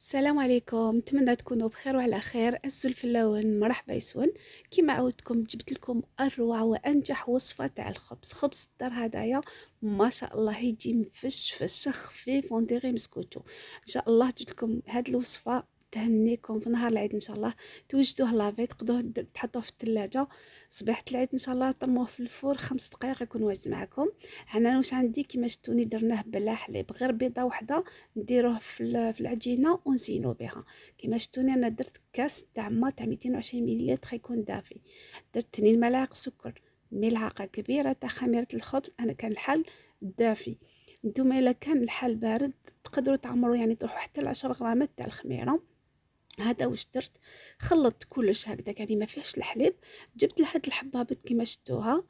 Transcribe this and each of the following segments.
السلام عليكم، نتمنى تكونوا بخير وعلى خير. الفلاون مرحبا يسون. كيما عودتكم جبت لكم اروع وانجح وصفه تاع الخبز. خبز الدار هدايا ما شاء الله يجي مفشفش خفيف ونديري مسكوتو. ان شاء الله جبت لكم هاد الوصفه تهنيكم في نهار العيد ان شاء الله. توجدوه لافي، تقدروه تحطوه في الثلاجه. صباحة العيد ان شاء الله طموه في الفور 5 دقائق يكون واجد معكم. انا واش عندي كيما شفتوني درناه بلا حليب، غير بيضه واحده نديروه في العجينه ونزينو بها. كما شفتوني انا درت كاس تاع ما تاع 220 مليلتر يكون دافي. درت 2 ملاعق سكر، ملعقه كبيره تاع خميره الخبز. انا كان الحل دافي، نتوما الا كان الحل بارد تقدروا تعمروا، يعني تروحوا حتى ل 10 غرامات تاع الخميره. هذا واش درت، خلطت كلش هكذا يعني ما فيهش الحليب. جبت لهاد الحبابات كما شفتوها،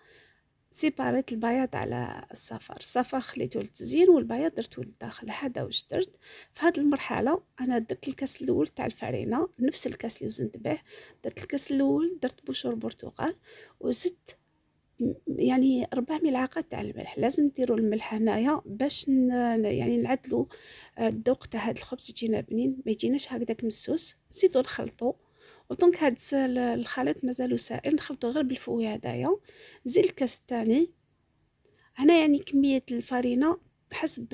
سيباريت البياض على الصفار خليته للتزيين والبياض درته للداخل. هذا واش درت في هذه المرحله. انا درت الكاس الاول تاع الفرينه، نفس الكاس اللي وزنت به. درت الكاس الاول، درت بشور برتقال وزدت يعني 4 ملعقة تاع الملح. لازم نديروا الملح هنايا باش يعني نعدلوا الذوق تاع هذا الخبز يجينا بنين، ما يجيناش هكذاك مسوس. نزيدو نخلطو، ودونك هاد الخليط مازالو سائل، نخلطو غير بالفويه هدايا. نزيد الكاس الثاني. هنا يعني كميه الفرينه حسب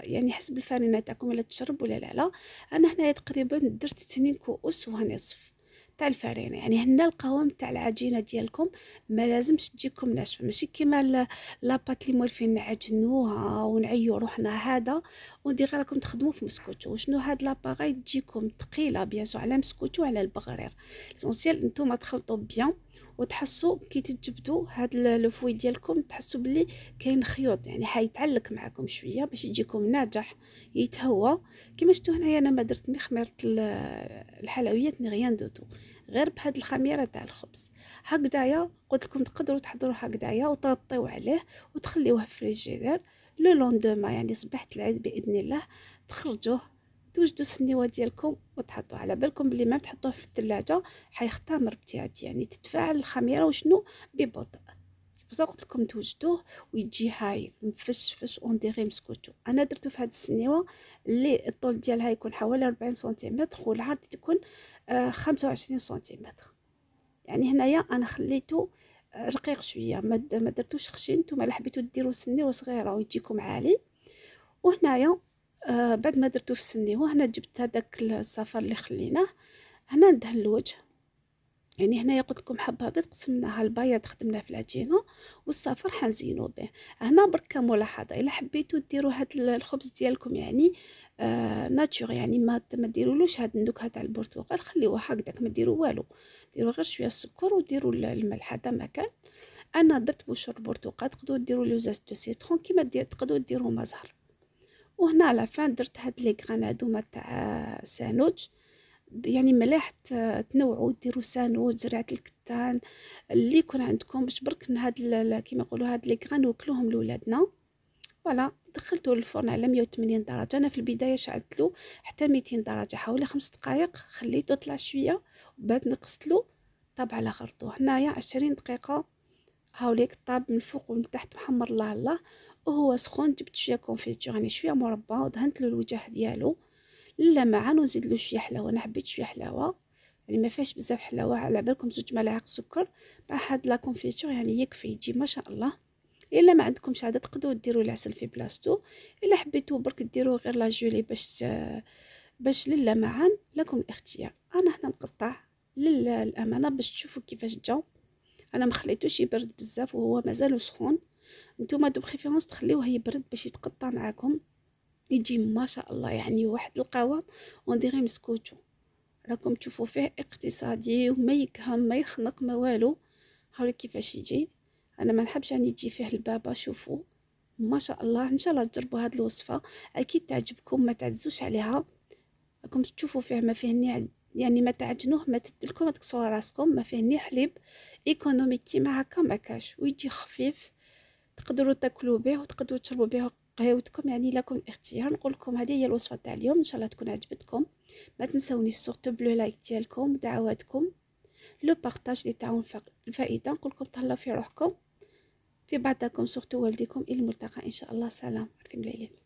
يعني حسب الفرينه تاعكم، الا تشرب ولا لا. انا هنايا تقريبا درت 2 كؤوس ونصف تاع الفرينه. يعني هنا القوام تاع العجينه ديالكم ما لازمش تجيكم ناشفه، ماشي كيما لاباط اللي مولفين نعجنوها ونعيو روحنا هذا وندير راكم تخدموا في مسكوتو. وشنو هاد لاباغاي تجيكم ثقيله بيان سو على مسكوتو على البغرير. ليسونسيال نتوما تخلطوا بيان وتحسوا كي تجبدوا هاد لو فوي ديالكم تحسوا بلي كاين خيوط، يعني حيتعلق معكم شويه باش يجيكم ناجح يتهوى. كما شفتوا هنايا انا ما درت ني خميره الحلويات ني غيان دوتو، غير بهاد الخميره تاع الخبز. هكذايا قلت لكم تقدروا تحضروا هكذايا وتغطيو عليه وتخليوه في الفريجيدير. لو لوندوما يعني صباحة العيد باذن الله تخرجوه، توجدوا السنيوه ديالكم وتحطوه. على بالكم بلي ما تحطوه في الثلاجه حيختمر بتاعك، يعني تتفاعل الخميره وشنو ببطء. بصح قلت لكم توجدوه ويجي هايل مفشفش ونديري مسكوتو. انا درتو في هاد السنيوه اللي الطول ديالها يكون حوالي 40 سنتيمتر والعرض تكون 25 سنتيمتر. يعني هنايا انا خليته رقيق شويه، ما درتوش خشين. نتوما الا حبيتو ديروا سنيوه صغيره ويجيكم عالي. وهنايا بعد ما درتو في السنيوه هنا جبت هذاك الصفار اللي خليناه هنا ندهن الوجه. يعني هنايا قلت لكم حبابيط قسمناها، البياض خدمناه في العجينه والصفر حنزينو به. هنا برك ملاحظه، الا حبيتو ديروا هاد الخبز ديالكم يعني ناتور، يعني ما ديرولوش هاد النكهه تاع البرتقال، خليوه هكذاك ما ديروا والو. ديروا غير شويه السكر وديروا الملح هذا ما كان. انا درت بشور برتقال، تقدروا ديروا لوزاز دو سيترون كيما تقدروا ديروا مزهر. وهنا على فان درت هاد لي غران هادوما تاع سانوج. يعني مليح تنوعوا ديروا سانوج زرعه الكتان اللي يكون عندكم باش برك هاد كيما يقولوا هاد لي غران وكلوهم لولادنا. فوالا دخلته للفرن على 180 درجه. انا في البدايه شعلت له حتى 200 درجه، حوالي 5 دقائق خليته طلع شويه وبعد نقصت له. طاب على خرطو هنايا 20 دقيقه. هاوليك طاب من فوق ومن تحت محمر الله الله وهو سخون. جبت شويه كونفيتور يعني شويه مربى ودهنت له الوجه ديالو للمعان ونزيد له شويه حلاوه. انا حبيت شويه حلاوه، يعني ما فيهاش بزاف حلاوه. على بالكم 2 ملاعق سكر مع هاد لا كونفيتور يعني يكفي يجي ما شاء الله. الا ما عندكمش عاده تقدروا ديروا العسل في بلاصتو. الا حبيتوا برك ديروا غير لا جولي باش للمعان لكم الاختيار. انا هنا نقطع للامانه باش تشوفوا كيفاش جا. انا ما خليتوش يبرد بزاف وهو مازال سخون. نتوما دو بريفيرونس تخليوه يبرد باش يتقطع معكم، يجي ما شاء الله يعني واحد القوام ونديري مسكوتو. راكم تشوفوا فيه اقتصادي وما يكهم ما يخنق ما والو. هاولي كيفاش يجي. انا ما نحبش يعني يجي فيه البابا. شوفوا ما شاء الله. ان شاء الله تجربوا هذه الوصفه اكيد تعجبكم، ما تعزوش عليها. راكم تشوفوا فيه ما فيه يعني ما تعجنوه ما تدلكم، ما تكسروا راسكم. ما فيه ني حليب، ايكونوميك كيما هكا ما كاش، ويجي خفيف. تقدروا تاكلوا به وتقدروا تشربوا به قهوتكم، يعني لكم الاختيار. نقول لكم هذه هي الوصفه تاع اليوم، ان شاء الله تكون عجبتكم. ما تنسونيش سورتو بلو لايك ديالكم ودعواتكم، لو بارطاج اللي تعاون الفائده. نقول لكم تهلاو في روحكم في بعضكم سورتو والديكم. الى الملتقى ان شاء الله. سلام. عرفتي مليلين.